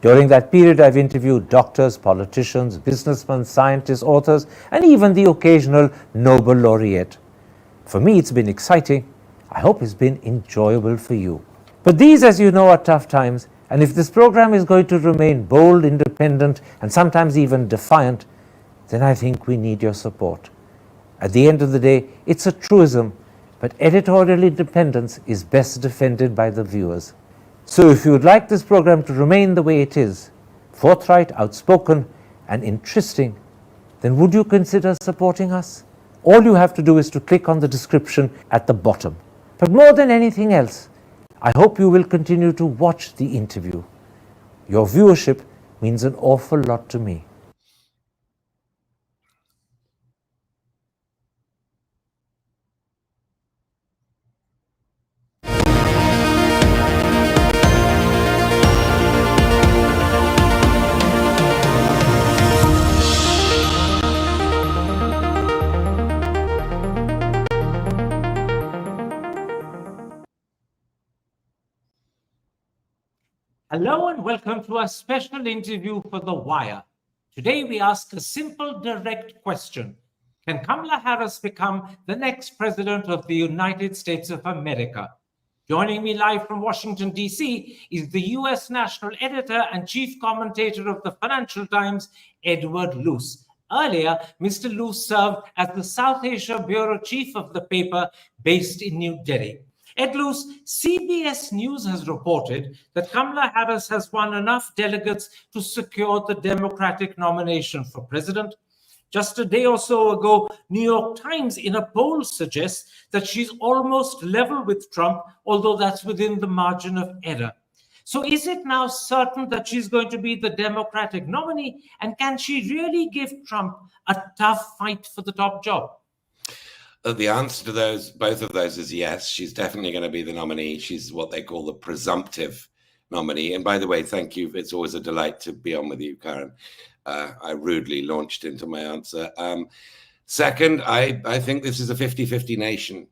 During that period, I've interviewed doctors, politicians, businessmen, scientists, authors, and even the occasional Nobel laureate. For me, it's been exciting. I hope it's been enjoyable for you. But these, as you know, are tough times, and if this program is going to remain bold, independent, and sometimes even defiant, then I think we need your support. At the end of the day, it's a truism, but editorial independence is best defended by the viewers. So if you would like this program to remain the way it is, forthright, outspoken, and interesting, then would you consider supporting us? All you have to do is to click on the description at the bottom. But more than anything else, I hope you will continue to watch the interview. Your viewership means an awful lot to me. Hello and welcome to our special interview for The Wire. Today we ask a simple, direct question. Can Kamala Harris become the next president of the United States of America? Joining me live from Washington, D.C. is the U.S. national editor and chief commentator of the Financial Times, Edward Luce. Earlier, Mr. Luce served as the South Asia bureau chief of the paper based in New Delhi. Ed Luce, CBS News has reported that Kamala Harris has won enough delegates to secure the Democratic nomination for president. Just a day or so ago, New York Times in a poll suggests that she's almost level with Trump, although that's within the margin of error. So is it now certain that she's going to be the Democratic nominee? And can she really give Trump a tough fight for the top job? The answer to both of those is yes. She's definitely going to be the nominee. She's what they call the presumptive nominee. And by the way, thank you. It's always a delight to be on with you, Karen. I rudely launched into my answer. Second, I think this is a 50-50 nation.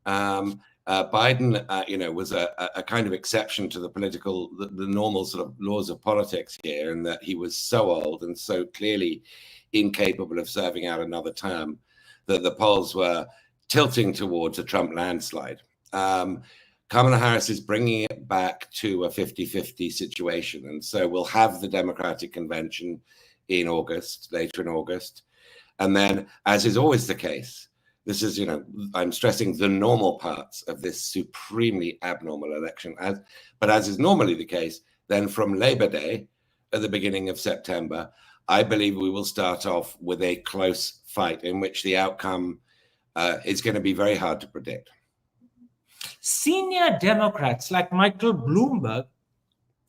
Biden, was a kind of exception to the normal sort of laws of politics here, in that he was so old and so clearly incapable of serving out another term that the polls were tilting towards a Trump landslide. Kamala Harris is bringing it back to a 50-50 situation. And so we'll have the Democratic convention in August, later in August. And then, as is always the case, this is, I'm stressing the normal parts of this supremely abnormal election. But as is normally the case, then from Labor Day at the beginning of September, I believe we will start off with a close fight in which the outcome is going to be very hard to predict. Senior Democrats like Michael Bloomberg,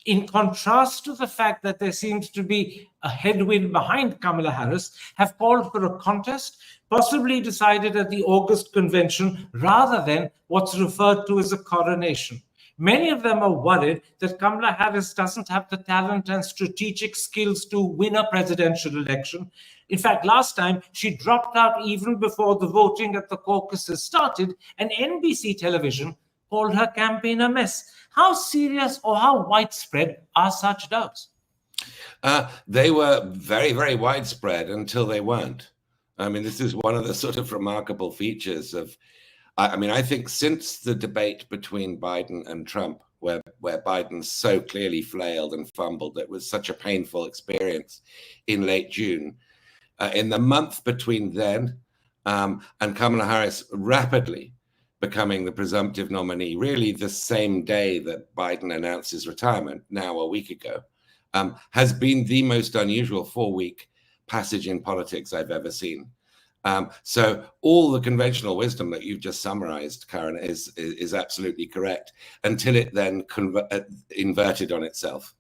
in contrast to the fact that there seems to be a headwind behind Kamala Harris, have called for a contest, possibly decided at the August convention, rather than what's referred to as a coronation. Many of them are worried that Kamala Harris doesn't have the talent and strategic skills to win a presidential election. In fact, last time she dropped out even before the voting at the caucuses started, and NBC television called her campaign a mess. How serious or how widespread are such doubts? They were very, very widespread until they weren't. I mean, this is one of the sort of remarkable features of, I think since the debate between Biden and Trump, where Biden so clearly flailed and fumbled, it was such a painful experience in late June. In the month between then and Kamala Harris rapidly becoming the presumptive nominee, really the same day that Biden announced his retirement, now a week ago, has been the most unusual 4-week passage in politics I've ever seen. So all the conventional wisdom that you've just summarized, Karen, is absolutely correct, until it then inverted on itself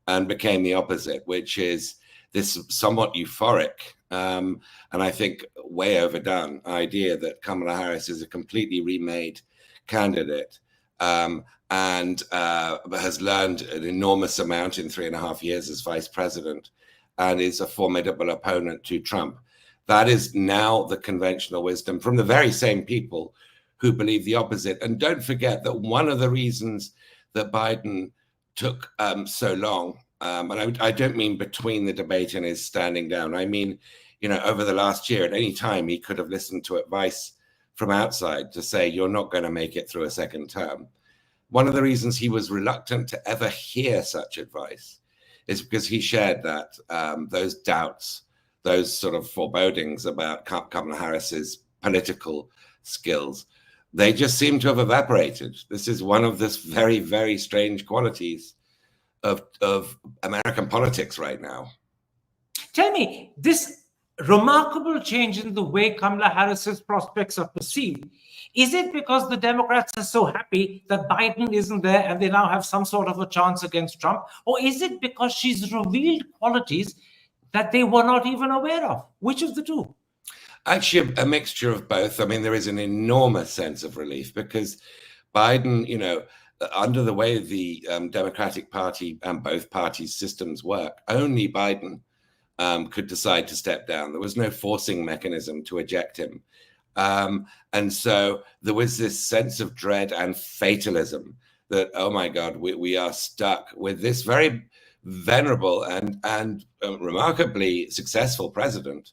and became the opposite, which is this somewhat euphoric and I think way overdone idea that Kamala Harris is a completely remade candidate and has learned an enormous amount in 3.5 years as vice president and is a formidable opponent to Trump. That is now the conventional wisdom from the very same people who believe the opposite. And don't forget that one of the reasons that Biden took so long And I don't mean between the debate and his standing down. I mean, over the last year, at any time, he could have listened to advice from outside to say, you're not going to make it through a second term. One of the reasons he was reluctant to ever hear such advice is because he shared that those doubts, those sort of forebodings about Kamala Harris's political skills, they just seem to have evaporated. This is one of this very, very strange qualities of American politics right now. Tell me, this remarkable change in the way Kamala Harris's prospects are perceived, is it because the Democrats are so happy that Biden isn't there and they now have some sort of a chance against Trump? Or is it because she's revealed qualities that they were not even aware of? Which of the two? Actually, a mixture of both. I mean, there is an enormous sense of relief because Biden, under the way the Democratic Party and both parties' systems work, only Biden could decide to step down. There was no forcing mechanism to eject him. And so there was this sense of dread and fatalism that, oh my God, we are stuck with this very venerable and remarkably successful president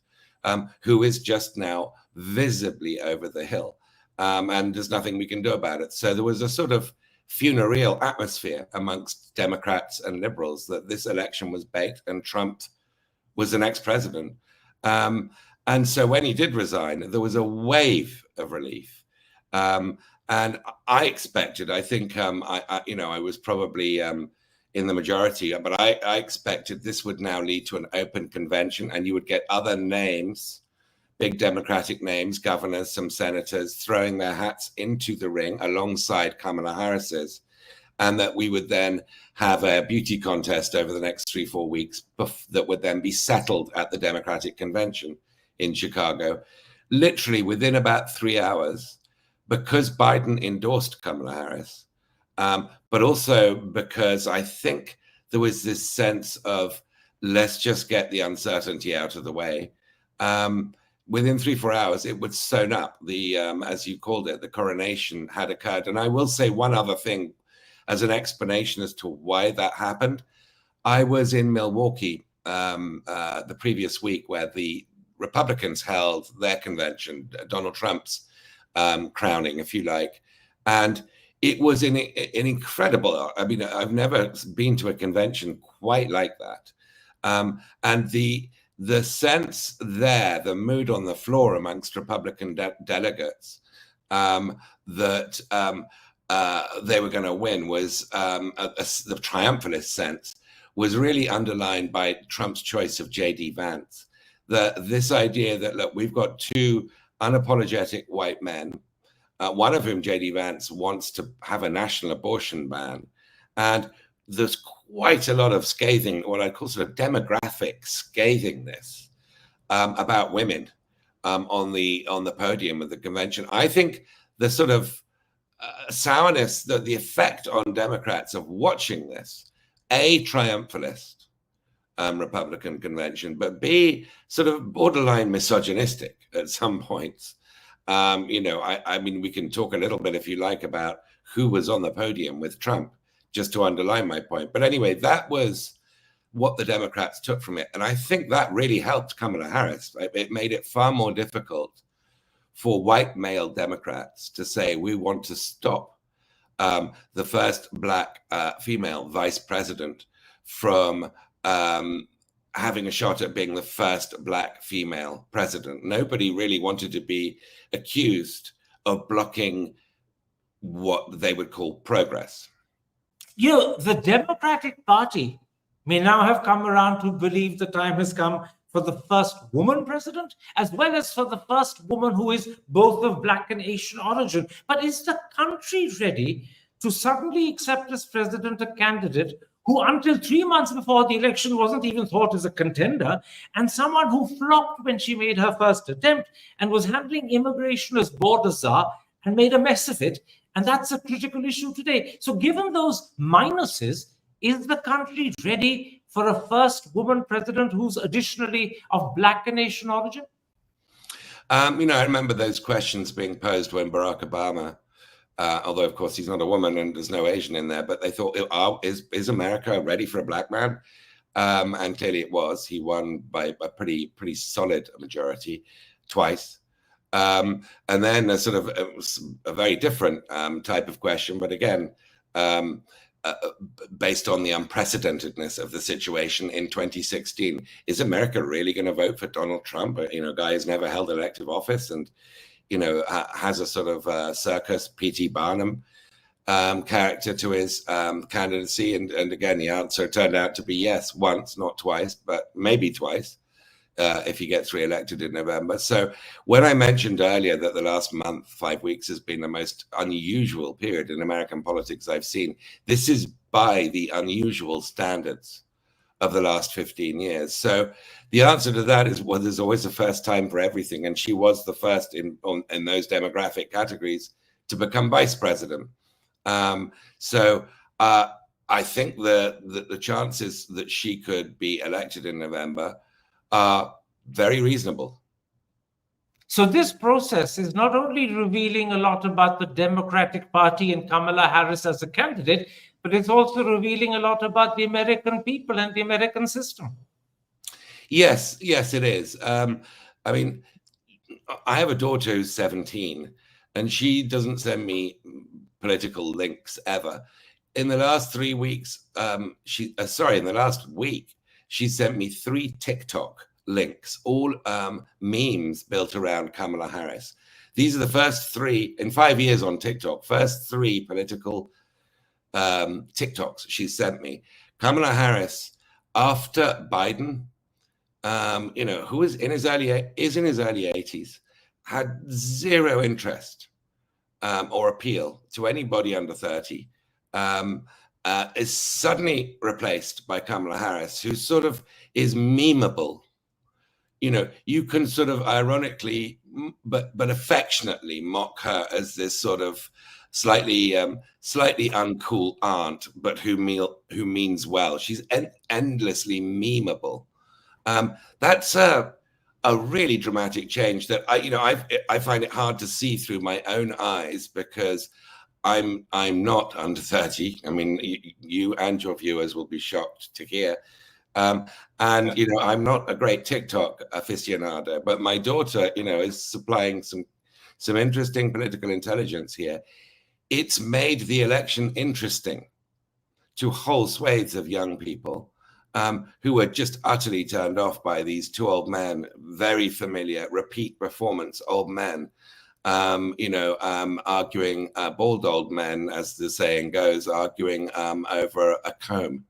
who is just now visibly over the hill. And there's nothing we can do about it. So there was a sort of funereal atmosphere amongst Democrats and liberals that this election was baked and Trump was the next president. And so when he did resign, there was a wave of relief. And I expected, I think, I was probably in the majority, but I expected this would now lead to an open convention and you would get other names, big Democratic names, governors, some senators throwing their hats into the ring alongside Kamala Harris's, and that we would then have a beauty contest over the next 3-4 weeks that would then be settled at the Democratic Convention in Chicago, literally within about 3 hours, because Biden endorsed Kamala Harris, but also because I think there was this sense of, let's just get the uncertainty out of the way. Within 3-4 hours, it would sewn up. The, as you called it, the coronation had occurred. And I will say one other thing as an explanation as to why that happened. I was in Milwaukee the previous week where the Republicans held their convention, Donald Trump's crowning, if you like. And it was an incredible, I mean, I've never been to a convention quite like that. And the sense there, the mood on the floor amongst Republican delegates that they were going to win was the triumphalist sense was really underlined by Trump's choice of J.D. Vance. This idea that, look, we've got two unapologetic white men, one of whom, J.D. Vance, wants to have a national abortion ban. And there's quite a lot of scathing, what I call sort of demographic scathingness about women on the podium of the convention. I think the sort of sourness, the effect on Democrats of watching this, A, triumphalist Republican convention, but B, sort of borderline misogynistic at some points. I mean, we can talk a little bit, if you like, about who was on the podium with Trump, just to underline my point. But anyway, that was what the Democrats took from it. And I think that really helped Kamala Harris. Right? It made it far more difficult for white male Democrats to say, we want to stop the first Black female vice president from having a shot at being the first Black female president. Nobody really wanted to be accused of blocking what they would call progress. The Democratic Party may now have come around to believe the time has come for the first woman president, as well as for the first woman who is both of Black and Asian origin. But is the country ready to suddenly accept as president a candidate who until 3 months before the election wasn't even thought as a contender, and someone who flopped when she made her first attempt and was handling immigration as border czar and made a mess of it? And that's a critical issue today. So given those minuses, is the country ready for a first woman president who's additionally of Black and Asian origin? I remember those questions being posed when Barack Obama although of course he's not a woman and there's no Asian in there, but they thought, is America ready for a black man? And clearly it was. He won by a pretty solid majority twice. And then a sort of a very different type of question, but again, based on the unprecedentedness of the situation in 2016, is America really going to vote for Donald Trump? A guy who's never held elective office and, has a sort of circus P.T. Barnum character to his candidacy. And again, the answer turned out to be yes, once, not twice, but maybe twice. If he gets re-elected in November. So when I mentioned earlier that the last month, 5 weeks, has been the most unusual period in American politics I've seen, this is by the unusual standards of the last 15 years. So the answer to that is, well, there's always a first time for everything. And she was the first in those demographic categories to become vice president. So I think the chances that she could be elected in November are very reasonable. So this process is not only revealing a lot about the Democratic Party and Kamala Harris as a candidate, but it's also revealing a lot about the American people and the American system. Yes, it is. I mean, I have a daughter who's 17, and she doesn't send me political links ever. In the last 3 weeks, in the last week, she sent me 3 TikTok links, all memes built around Kamala Harris. These are the first 3 in 5 years on TikTok, first 3 political TikToks she sent me. Kamala Harris after Biden, who is in his early 80s, had zero interest or appeal to anybody under 30. Is suddenly replaced by Kamala Harris, who sort of is memeable. You can sort of ironically, but affectionately mock her as this sort of slightly uncool aunt, but who means well. She's endlessly memeable. That's a really dramatic change that I find it hard to see through my own eyes, because I'm not under 30. I mean, you and your viewers will be shocked to hear. And I'm not a great TikTok aficionado, but my daughter, is supplying some interesting political intelligence here. It's made the election interesting to whole swathes of young people who were just utterly turned off by these 2 old men, very familiar, repeat performance old men. Arguing, bald old men, as the saying goes, arguing over a comb.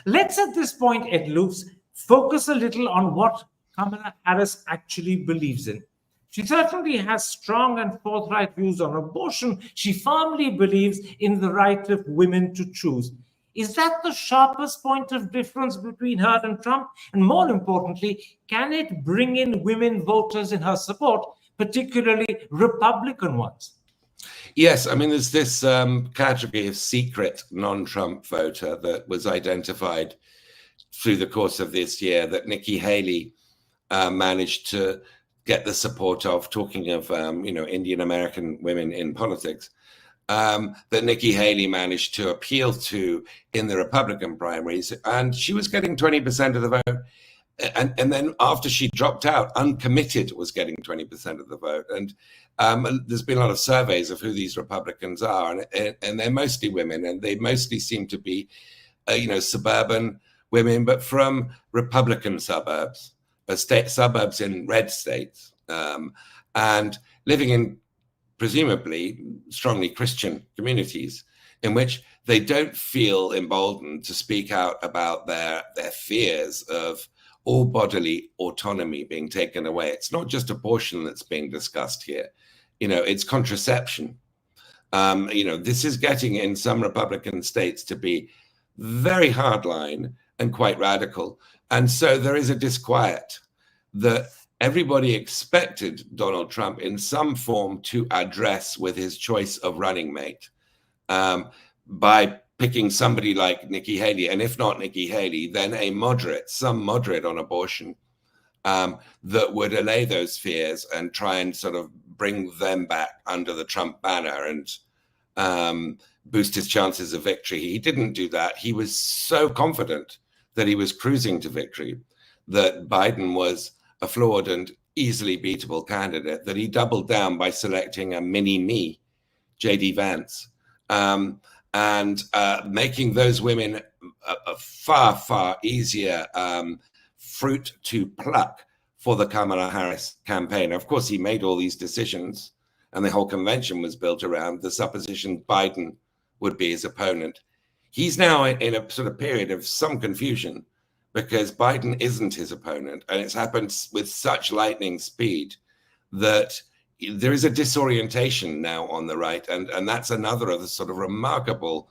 Let's at this point, Ed Luce, focus a little on what Kamala Harris actually believes in. She certainly has strong and forthright views on abortion. She firmly believes in the right of women to choose. Is that the sharpest point of difference between her and Trump? And more importantly, can it bring in women voters in her support, particularly Republican ones? Yes, I mean, there's this category of secret non-Trump voter that was identified through the course of this year that Nikki Haley managed to get the support of, talking of, Indian American women in politics, that Nikki Haley managed to appeal to in the Republican primaries. And she was getting 20% of the vote. And then after she dropped out, Uncommitted was getting 20% of the vote. And there's been a lot of surveys of who these Republicans are, and they're mostly women, and they mostly seem to be, suburban women, but from Republican suburbs, suburbs in red states, and living in presumably strongly Christian communities in which they don't feel emboldened to speak out about their fears of all bodily autonomy being taken away. It's not just abortion that's being discussed here. It's contraception. This is getting in some Republican states to be very hardline and quite radical. And so there is a disquiet that everybody expected Donald Trump in some form to address with his choice of running mate, by picking somebody like Nikki Haley, and if not Nikki Haley, then some moderate on abortion, that would allay those fears and try and sort of bring them back under the Trump banner and boost his chances of victory. He didn't do that. He was so confident that he was cruising to victory, that Biden was a flawed and easily beatable candidate, that he doubled down by selecting a mini-me, J.D. Vance, and making those women a far, far easier fruit to pluck for the Kamala Harris campaign. Of course, he made all these decisions, and the whole convention was built around the supposition Biden would be his opponent. He's now in a sort of period of some confusion because Biden isn't his opponent, and it's happened with such lightning speed that there is a disorientation now on the right, and that's another of the sort of remarkable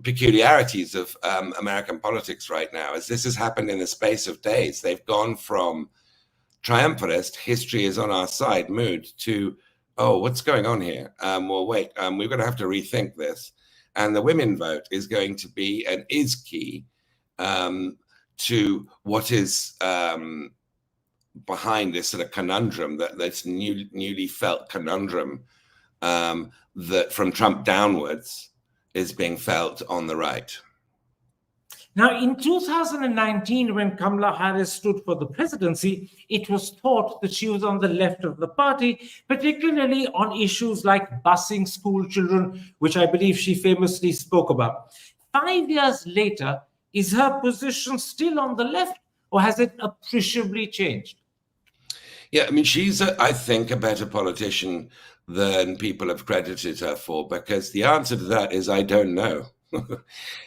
peculiarities of American politics right now, is this has happened in the space of days. They've gone from triumphalist, history is on our side mood to, oh, what's going on here? Well, wait, we're going to have to rethink this. And the women vote is going to be and is key to what is behind this sort of conundrum, that's newly felt conundrum that from Trump downwards is being felt on the right. Now, in 2019, when Kamala Harris stood for the presidency, it was thought that she was on the left of the party, particularly on issues like busing school children, which I believe she famously spoke about. 5 years later, is her position still on the left, or has it appreciably changed? Yeah, I mean, she's, I think, a better politician than people have credited her for, because the answer to that is I don't know.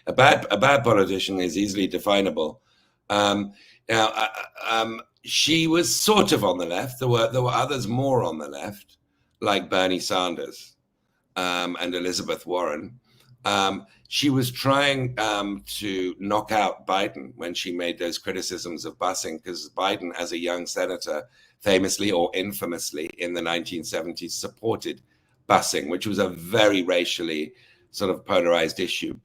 A bad politician is easily definable. She was sort of on the left. There were others more on the left, like Bernie Sanders and Elizabeth Warren. She was trying to knock out Biden when she made those criticisms of busing, because Biden, as a young senator, famously or infamously in the 1970s supported busing, which was a very racially sort of polarized issue,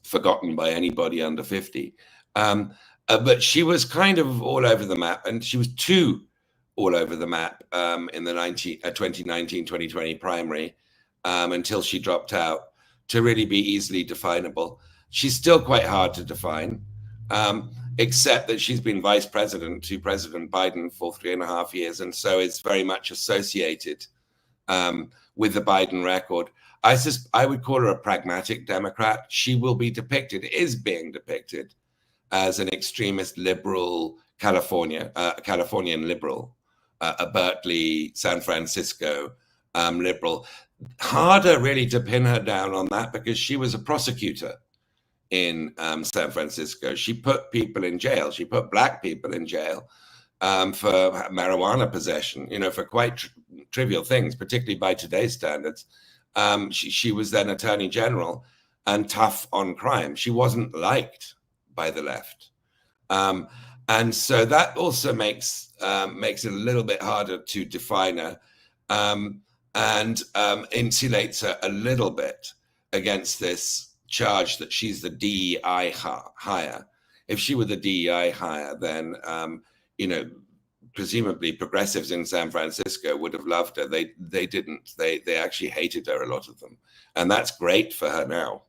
forgotten by anybody under 50. But she was kind of all over the map, and she was too all over the map in the 2019-2020 primary until she dropped out to really be easily definable. She's still quite hard to define, except that she's been vice president to President Biden for 3.5 years, and so is very much associated with the Biden record. I would call her a pragmatic Democrat. She will be depicted, is being depicted, as an extremist liberal Californian liberal, a Berkeley, San Francisco liberal. Harder really to pin her down on that because she was a prosecutor in San Francisco. She put people in jail. She put black people in jail for marijuana possession, for quite trivial things, particularly by today's standards. She was then attorney general and tough on crime. She wasn't liked by the left. And so that also makes it a little bit harder to define her and insulates her a little bit against this charge that she's the DEI hire. If she were the DEI hire, then, presumably progressives in San Francisco would have loved her. They didn't. They actually hated her, a lot of them. And that's great for her now.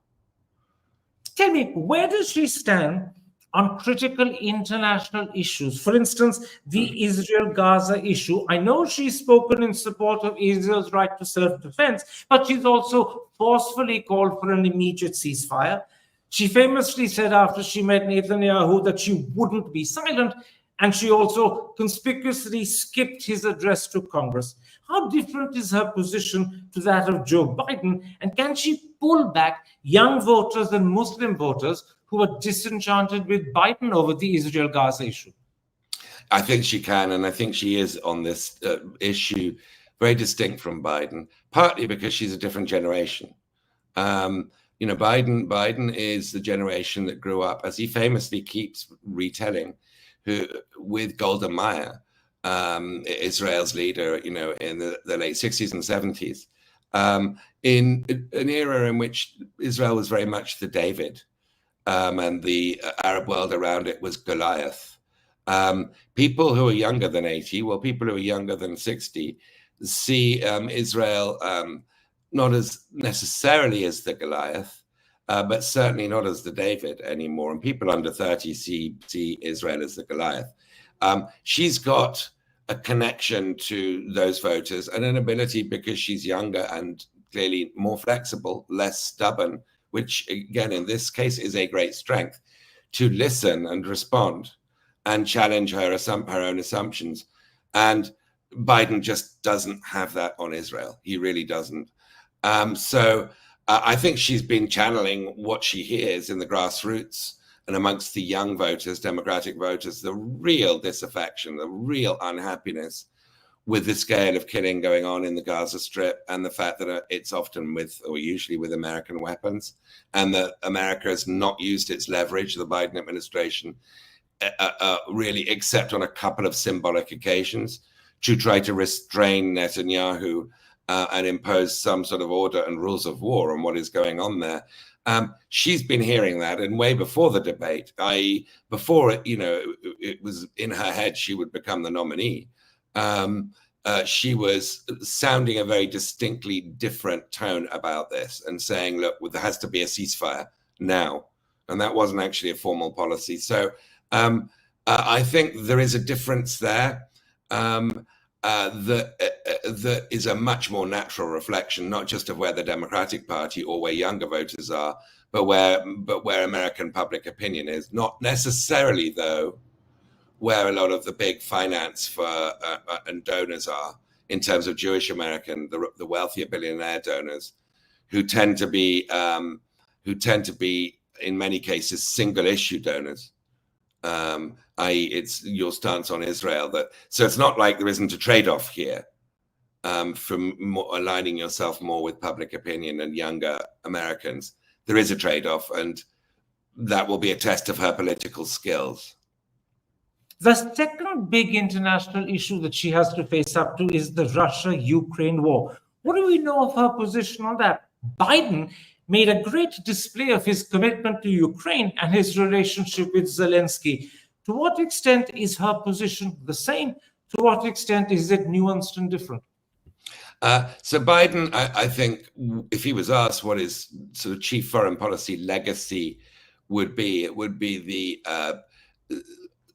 Tell me, where does she stand on critical international issues? For instance, the Israel-Gaza issue. I know she's spoken in support of Israel's right to self-defense, but she's also forcefully called for an immediate ceasefire. She famously said after she met Netanyahu that she wouldn't be silent, and she also conspicuously skipped his address to Congress. How different is her position to that of Joe Biden? And can she pull back young voters and Muslim voters who are disenchanted with Biden over the Israel-Gaza issue? I think she can, and I think she is on this issue very distinct from Biden, partly because she's a different generation. Biden is the generation that grew up, as he famously keeps retelling, with Golda Meir, Israel's leader, in the late 60s and 70s, in an era in which Israel was very much the David, and the Arab world around it was Goliath. People who are younger than 80, well, people who are younger than 60, see Israel not as necessarily as the Goliath, but certainly not as the David anymore. And people under 30 see Israel as the Goliath. She's got a connection to those voters and an ability, because she's younger and clearly more flexible, less stubborn, which again, in this case, is a great strength, to listen and respond and challenge her own assumptions. And Biden just doesn't have that on Israel. He really doesn't. So I think she's been channeling what she hears in the grassroots and amongst the young voters, Democratic voters, the real disaffection, the real unhappiness with the scale of killing going on in the Gaza Strip, and the fact that it's often with, or usually with, American weapons, and that America has not used its leverage, the Biden administration, really, except on a couple of symbolic occasions, to try to restrain Netanyahu and impose some sort of order and rules of war on what is going on there. She's been hearing that, and way before the debate, i.e. before it was in her head she would become the nominee, she was sounding a very distinctly different tone about this and saying, look, there has to be a ceasefire now. And that wasn't actually a formal policy. So I think there is a difference there. That is a much more natural reflection, not just of where the Democratic Party or where younger voters are, but where American public opinion is. Not necessarily, though, where a lot of the big finance for and donors are, in terms of Jewish American, the wealthier billionaire donors, who tend to be in many cases single issue donors. I.e. it's your stance on Israel. So it's not like there isn't a trade-off here from aligning yourself more with public opinion and younger Americans. There is a trade-off, and that will be a test of her political skills. The second big international issue that she has to face up to is the Russia-Ukraine war. What do we know of her position on that? Biden made a great display of his commitment to Ukraine and his relationship with Zelensky. To what extent is her position the same? To what extent is it nuanced and different? So Biden, I think, if he was asked what his sort of chief foreign policy legacy would be, it would be the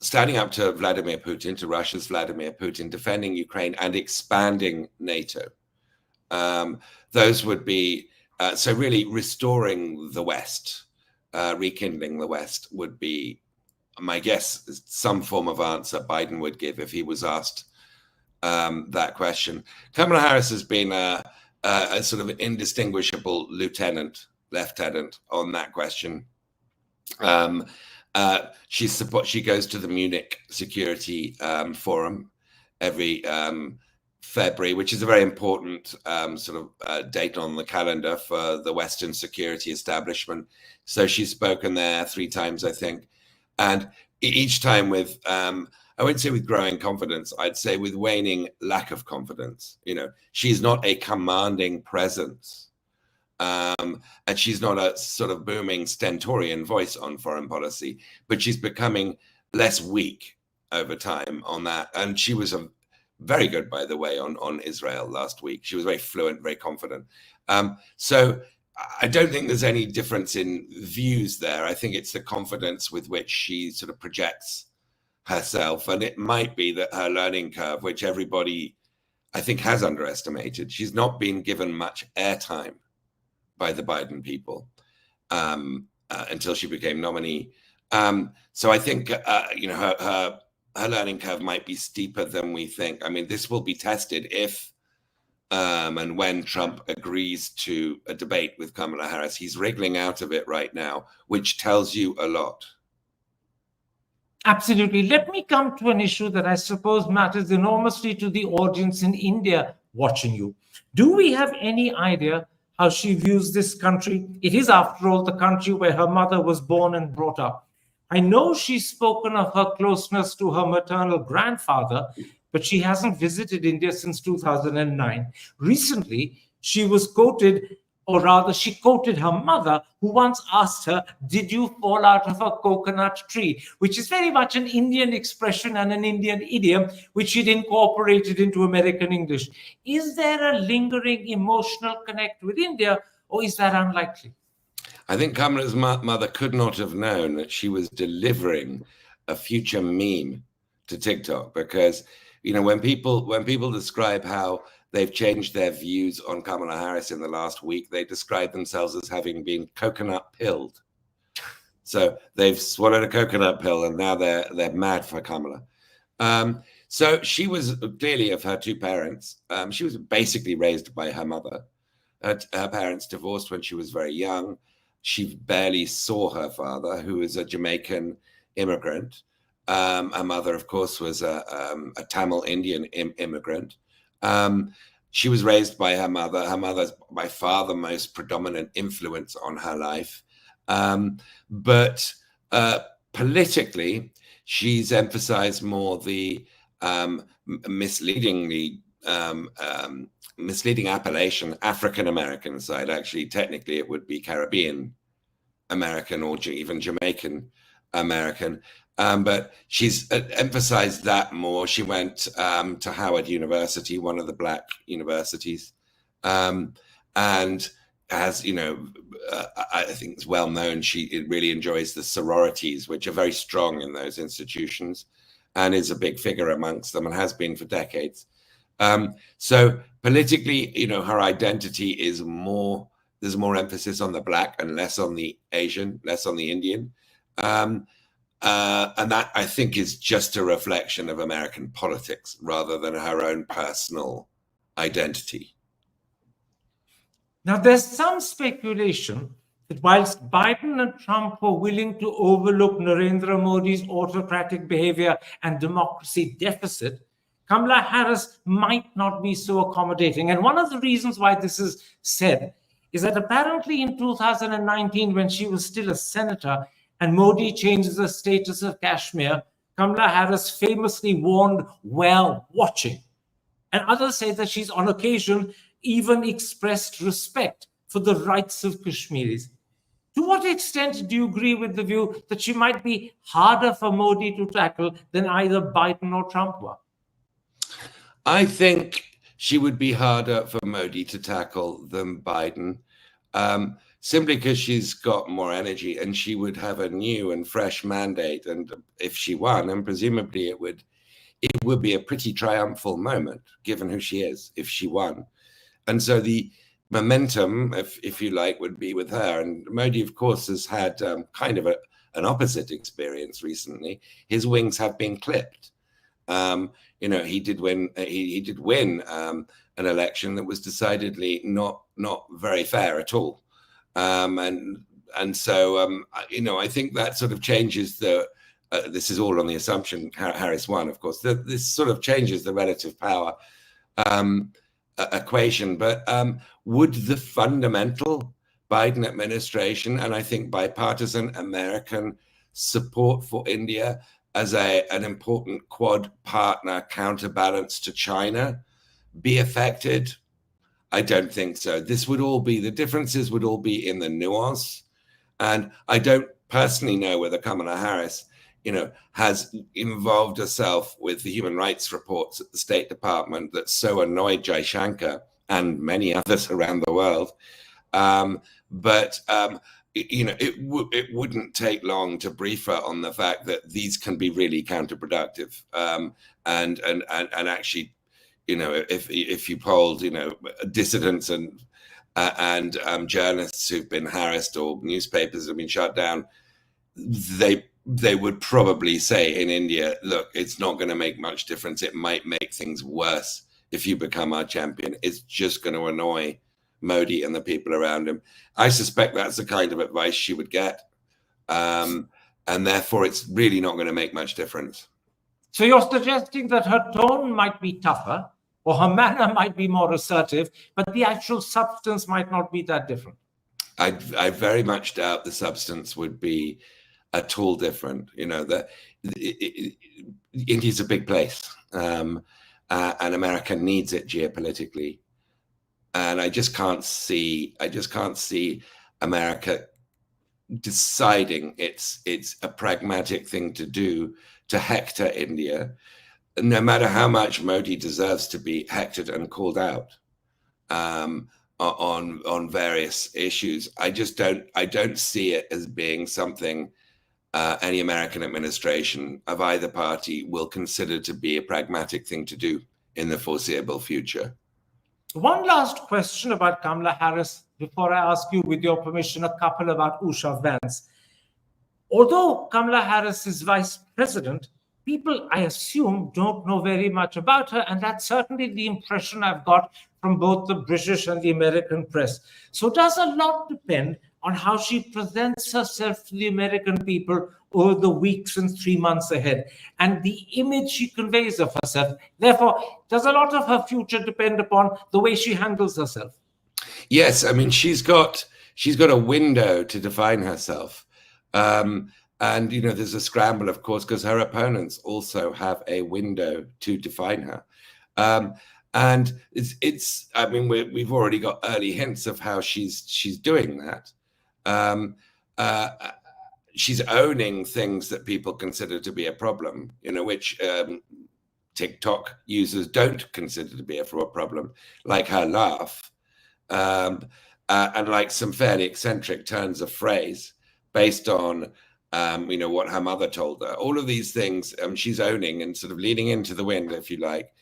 standing up to Vladimir Putin, to Russia's Vladimir Putin, defending Ukraine and expanding NATO. Those would be, so really restoring the West, rekindling the West would be, my guess, some form of answer Biden would give if he was asked that question. Kamala Harris has been a sort of indistinguishable lieutenant on that question. She goes to the Munich Security Forum every February, which is a very important date on the calendar for the Western security establishment. So she's spoken there 3 times, I think. And each time with, I wouldn't say with growing confidence, I'd say with waning lack of confidence. She's not a commanding presence. And she's not a sort of booming stentorian voice on foreign policy, but she's becoming less weak over time on that. And she was very good, by the way, on Israel last week. She was very fluent, very confident. So I don't think there's any difference in views there. I think it's the confidence with which she sort of projects herself. And it might be that her learning curve, which everybody, I think, has underestimated, she's not been given much airtime by the Biden people until she became nominee. So I think, her learning curve might be steeper than we think. I mean, this will be tested if and when Trump agrees to a debate with Kamala Harris. He's wriggling out of it right now, which tells you a lot. Absolutely. Let me come to an issue that I suppose matters enormously to the audience in India watching you. Do we have any idea how she views this country? It is, after all, the country where her mother was born and brought up. I know she's spoken of her closeness to her maternal grandfather, but she hasn't visited India since 2009. Recently, she was quoted Or rather, she quoted her mother, who once asked her, "Did you fall out of a coconut tree?" Which is very much an Indian expression and an Indian idiom, which she'd incorporated into American English. Is there a lingering emotional connect with India, or is that unlikely? I think Kamala's mother could not have known that she was delivering a future meme to TikTok, because, you know, when people describe how they've changed their views on Kamala Harris in the last week, they describe themselves as having been coconut pilled. So they've swallowed a coconut pill and now they're mad for Kamala. So she was clearly, of her two parents, she was basically raised by her mother. Her parents divorced when she was very young. She barely saw her father, who was a Jamaican immigrant. Her mother, of course, was a Tamil Indian immigrant. She was raised by her mother. Her mother's by far the most predominant influence on her life. But politically, she's emphasized more the misleading appellation African American side. Actually, technically, it would be Caribbean American or even Jamaican American. But she's emphasized that more. She went to Howard University, one of the black universities, and as you know, I think it's well known, she really enjoys the sororities, which are very strong in those institutions, and is a big figure amongst them and has been for decades. So politically, you know, her identity is more, there's more emphasis on the black and less on the Asian, less on the Indian. And that, I think, is just a reflection of American politics rather than her own personal identity. Now, there's some speculation that whilst Biden and Trump were willing to overlook Narendra Modi's autocratic behavior and democracy deficit, Kamala Harris might not be so accommodating. And one of the reasons why this is said is that apparently in 2019, when she was still a senator, and Modi changes the status of Kashmir, Kamala Harris famously warned, "Well, watching." And others say that she's on occasion even expressed respect for the rights of Kashmiris. To what extent do you agree with the view that she might be harder for Modi to tackle than either Biden or Trump were? I think she would be harder for Modi to tackle than Biden. Simply because she's got more energy and she would have a new and fresh mandate. And if she won, and presumably it would be a pretty triumphal moment, given who she is, if she won. And so the momentum, if you like, would be with her. And Modi, of course, has had kind of an opposite experience recently. His wings have been clipped. You know, he did win. He did win an election that was decidedly not very fair at all. And so you know, I think that sort of changes the. This is all on the assumption Harris won, of course. This sort of changes the relative power equation. But would the fundamental Biden administration, and I think bipartisan American support for India as an important Quad partner counterbalance to China, be affected? I don't think so. This would all be, the differences would all be in the nuance. And I don't personally know whether Kamala Harris, you know, has involved herself with the human rights reports at the State Department that so annoyed Jaishankar and many others around the world. But you know, it wouldn't take long to brief her on the fact that these can be really counterproductive. And actually, you know, if you polled, you know, dissidents and journalists who've been harassed or newspapers have been shut down, they would probably say in India, look, it's not going to make much difference. It might make things worse if you become our champion. It's just going to annoy Modi and the people around him. I suspect that's the kind of advice she would get. And therefore, it's really not going to make much difference. So you're suggesting that her tone might be tougher, or her manner might be more assertive, but the actual substance might not be that different. I very much doubt the substance would be at all different. You know, India's a big place, and America needs it geopolitically. And I just can't see America deciding it's a pragmatic thing to do to hector India, no matter how much Modi deserves to be hectored and called out on various issues. I don't see it as being something any American administration of either party will consider to be a pragmatic thing to do in the foreseeable future. One last question about Kamala Harris before I ask you, with your permission, a couple about Usha Vance. Although Kamala Harris is vice president, people, I assume, don't know very much about her, and that's certainly the impression I've got from both the British and the American press. So does a lot depend on how she presents herself to the American people over the weeks and 3 months ahead, and the image she conveys of herself? Therefore, does a lot of her future depend upon the way she handles herself? Yes, I mean, she's got a window to define herself. And, you know, there's a scramble, of course, because her opponents also have a window to define her. And it's I mean, we've already got early hints of how she's doing that. She's owning things that people consider to be a problem, you know, which TikTok users don't consider to be a problem, like her laugh, and like some fairly eccentric turns of phrase based on, you know, what her mother told her. All of these things she's owning and sort of leaning into the wind, if you like.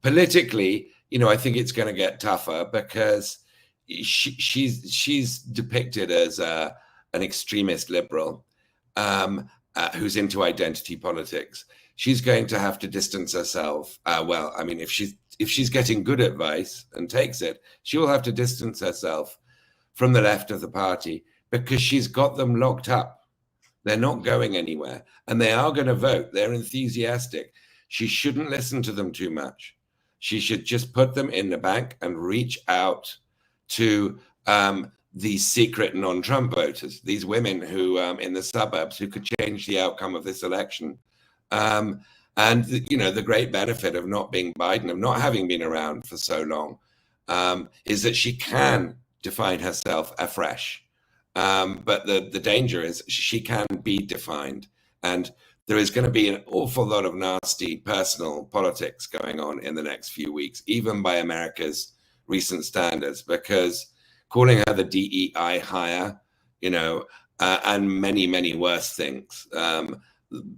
Politically, you know, I think it's going to get tougher because she's depicted as an extremist liberal who's into identity politics. She's going to have to distance herself. Well, I mean, if she's getting good advice and takes it, she will have to distance herself from the left of the party because she's got them locked up. They're not going anywhere, and they are going to vote. They're enthusiastic. She shouldn't listen to them too much. She should just put them in the bank and reach out to these secret non-Trump voters, these women who in the suburbs who could change the outcome of this election. And you know, the great benefit of not being Biden, of not having been around for so long, is that she can define herself afresh. But the danger is she can be defined, and there is going to be an awful lot of nasty personal politics going on in the next few weeks, even by America's recent standards, because calling her the DEI hire, you know, and many, many worse things.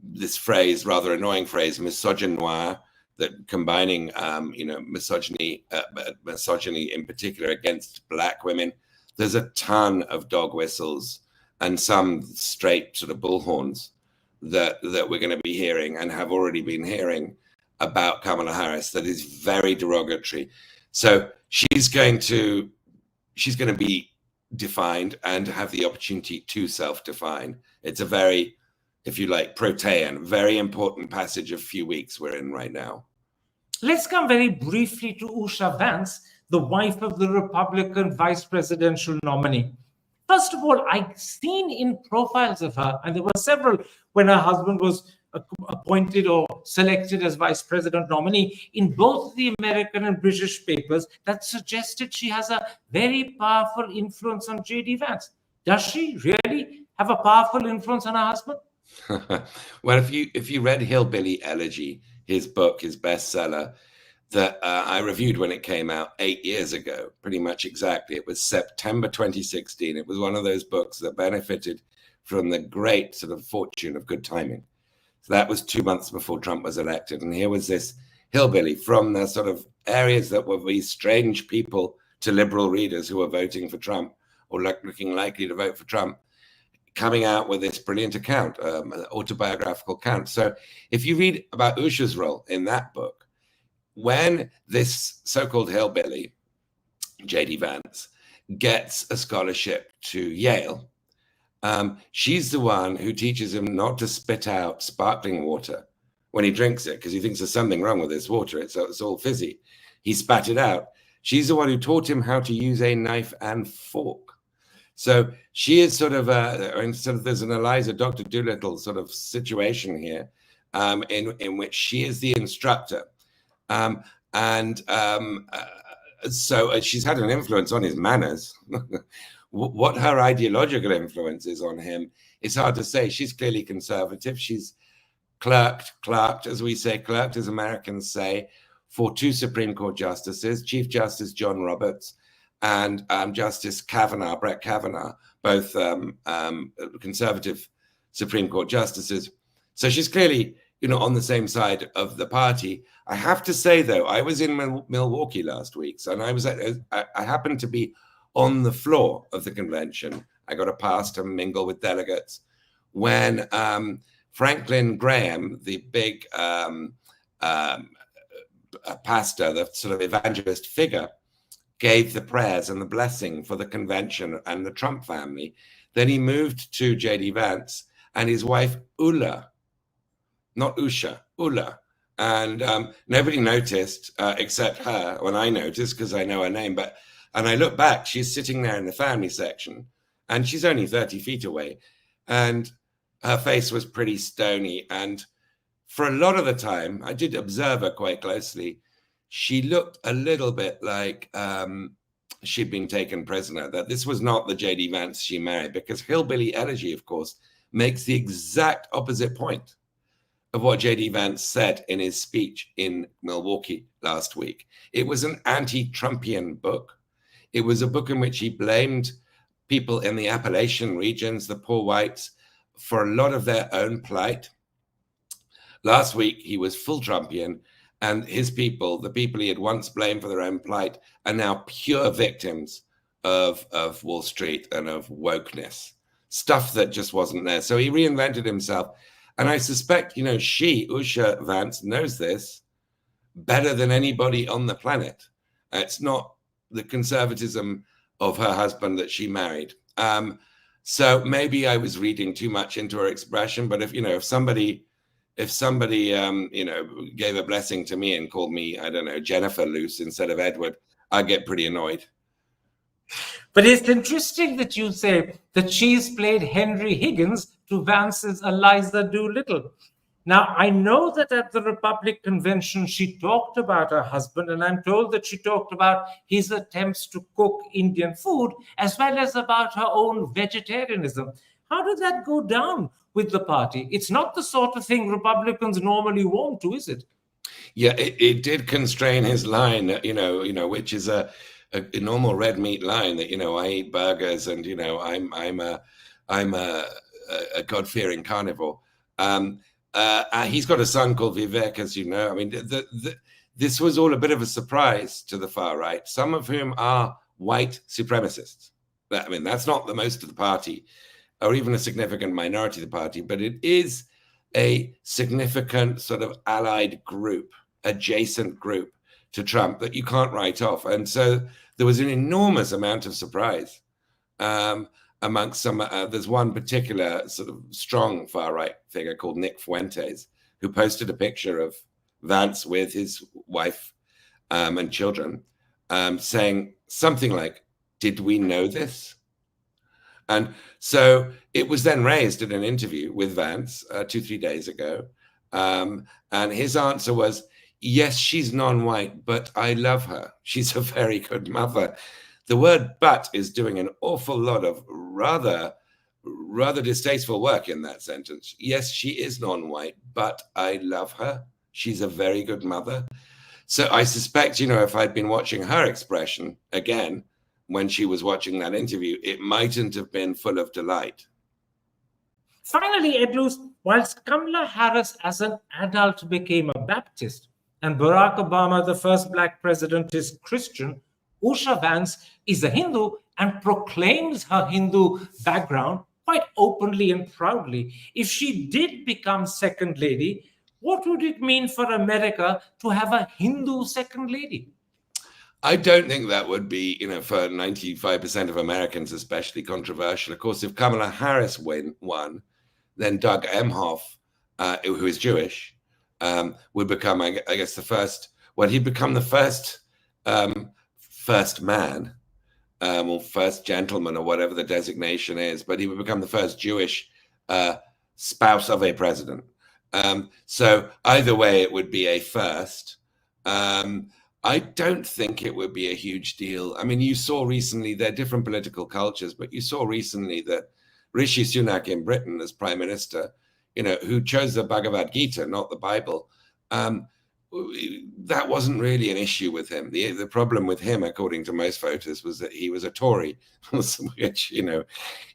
This phrase, rather annoying phrase, misogynoir, that combining, you know, misogyny in particular against Black women. There's a ton of dog whistles and some straight sort of bullhorns that we're going to be hearing and have already been hearing about Kamala Harris that is very derogatory. So she's going to be defined and have the opportunity to self-define. It's a very, if you like, protean, very important passage of few weeks we're in right now. Let's come very briefly to Usha Vance, the wife of the Republican vice presidential nominee. First of all, I've seen in profiles of her, and there were several when her husband was appointed or selected as vice president nominee, in both the American and British papers, that suggested she has a very powerful influence on J.D. Vance. Does she really have a powerful influence on her husband? Well, if you read Hillbilly Elegy, his book, his bestseller, that I reviewed when it came out 8 years ago, pretty much exactly. It was September 2016. It was one of those books that benefited from the great sort of fortune of good timing. So that was 2 months before Trump was elected. And here was this hillbilly from the sort of areas that were these strange people to liberal readers who were voting for Trump or looking likely to vote for Trump, coming out with this brilliant account, an autobiographical account. So if you read about Usha's role in that book, when this so-called hillbilly, J.D. Vance, gets a scholarship to Yale, she's the one who teaches him not to spit out sparkling water when he drinks it, because he thinks there's something wrong with this water. It's all fizzy. He spat it out. She's the one who taught him how to use a knife and fork. So she is sort of there's an Eliza Dr. Dolittle sort of situation here, in which she is the instructor. And So she's had an influence on his manners. What her ideological influence is on him, it's hard to say. She's clearly conservative. She's clerked, as we say, clerked, as Americans say, for 2 Supreme Court justices, Chief Justice John Roberts and Justice Kavanaugh, Brett Kavanaugh, both conservative Supreme Court justices. So she's clearly, on the same side of the party. I have to say, though, I was in Milwaukee last week, so and I happened to be on the floor of the convention. I got a pass to mingle with delegates when Franklin Graham, the big pastor, the sort of evangelist figure, gave the prayers and the blessing for the convention and the Trump family. Then he moved to J.D. Vance and his wife, Ulla, not Usha, Ulla. And nobody noticed except her when I noticed, because I know her name. And I look back, she's sitting there in the family section, and she's only 30 feet away. And her face was pretty stony. And for a lot of the time, I did observe her quite closely. She looked a little bit like she'd been taken prisoner, that this was not the J.D. Vance she married, because hillbilly energy, of course, makes the exact opposite point of what J.D. Vance said in his speech in Milwaukee last week. It was an anti-Trumpian book. It was a book in which he blamed people in the Appalachian regions, the poor whites, for a lot of their own plight. Last week, he was full Trumpian, and his people, the people he had once blamed for their own plight, are now pure victims of Wall Street and of wokeness, stuff that just wasn't there. So he reinvented himself. And I suspect, she, Usha Vance, knows this better than anybody on the planet. It's not the conservatism of her husband that she married. So maybe I was reading too much into her expression, but if somebody gave a blessing to me and called me, I don't know, Jennifer Luce instead of Edward, I'd get pretty annoyed. But it's interesting that you say that she's played Henry Higgins to Vance's Eliza Doolittle. Now, I know that at the Republic Convention, she talked about her husband, and I'm told that she talked about his attempts to cook Indian food, as well as about her own vegetarianism. How did that go down with the party? It's not the sort of thing Republicans normally want to, is it? Yeah, it did constrain his line, which is a normal red meat line that, I eat burgers and, I'm a God-fearing carnivore. He's got a son called Vivek, as you know. I mean, this was all a bit of a surprise to the far right, some of whom are white supremacists. I mean, that's not the most of the party, or even a significant minority of the party, but it is a significant sort of allied group, adjacent group to Trump that you can't write off. And so there was an enormous amount of surprise amongst some. There's one particular sort of strong far-right figure called Nick Fuentes, who posted a picture of Vance with his wife and children, saying something like, "Did we know this?" And so it was then raised in an interview with Vance 2-3 days ago. And his answer was, yes, she's non-white, but I love her. She's a very good mother. The word "but" is doing an awful lot of rather distasteful work in that sentence. Yes, she is non-white, but I love her. She's a very good mother. So I suspect, if I'd been watching her expression again, when she was watching that interview, it mightn't have been full of delight. Finally, Ed Luce, whilst Kamala Harris as an adult became a Baptist and Barack Obama, the first black president, is Christian, Usha Vance is a Hindu and proclaims her Hindu background quite openly and proudly. If she did become second lady, what would it mean for America to have a Hindu second lady? I don't think that would be, for 95% of Americans, especially controversial. Of course, if Kamala Harris won, then Doug Emhoff, who is Jewish, would become, I guess, the first. Well, he'd become the first man, or first gentleman, or whatever the designation is. But he would become the first Jewish spouse of a president. So either way, it would be a first. I don't think it would be a huge deal. I mean, you saw recently, they're different political cultures, but you saw recently that Rishi Sunak in Britain as Prime Minister, who chose the Bhagavad Gita, not the Bible, that wasn't really an issue with him. The problem with him, according to most voters, was that he was a Tory, which,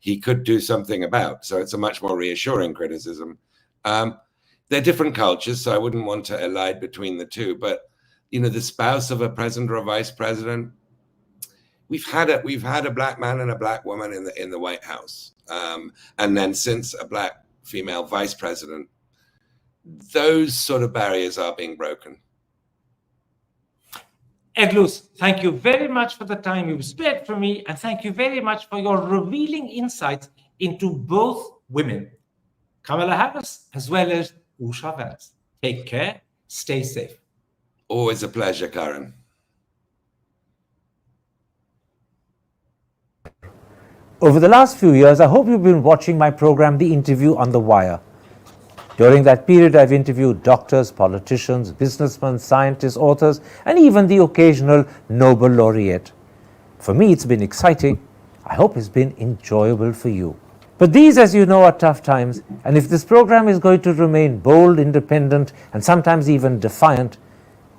he could do something about. So it's a much more reassuring criticism. They're different cultures, so I wouldn't want to elide between the two. But, the spouse of a president or a vice president, we've had a black man and a black woman in the White House. And then since a black female vice president, those sort of barriers are being broken. Ed Luce, thank you very much for the time you've spared for me, and thank you very much for your revealing insights into both women, Kamala Harris as well as Usha Vance. Take care, stay safe. Always a pleasure, Karen. Over the last few years, I hope you've been watching my program, The Interview on The Wire. During that period, I've interviewed doctors, politicians, businessmen, scientists, authors, and even the occasional Nobel laureate. For me, it's been exciting. I hope it's been enjoyable for you. But these, as you know, are tough times, and if this program is going to remain bold, independent, and sometimes even defiant,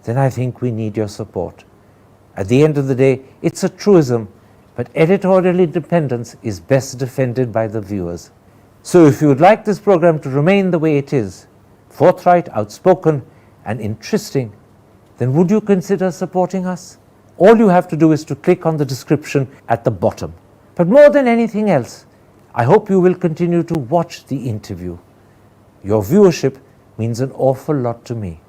then I think we need your support. At the end of the day, it's a truism, but editorial independence is best defended by the viewers. So if you would like this program to remain the way it is, forthright, outspoken, and interesting, then would you consider supporting us? All you have to do is to click on the description at the bottom. But more than anything else, I hope you will continue to watch The Interview. Your viewership means an awful lot to me.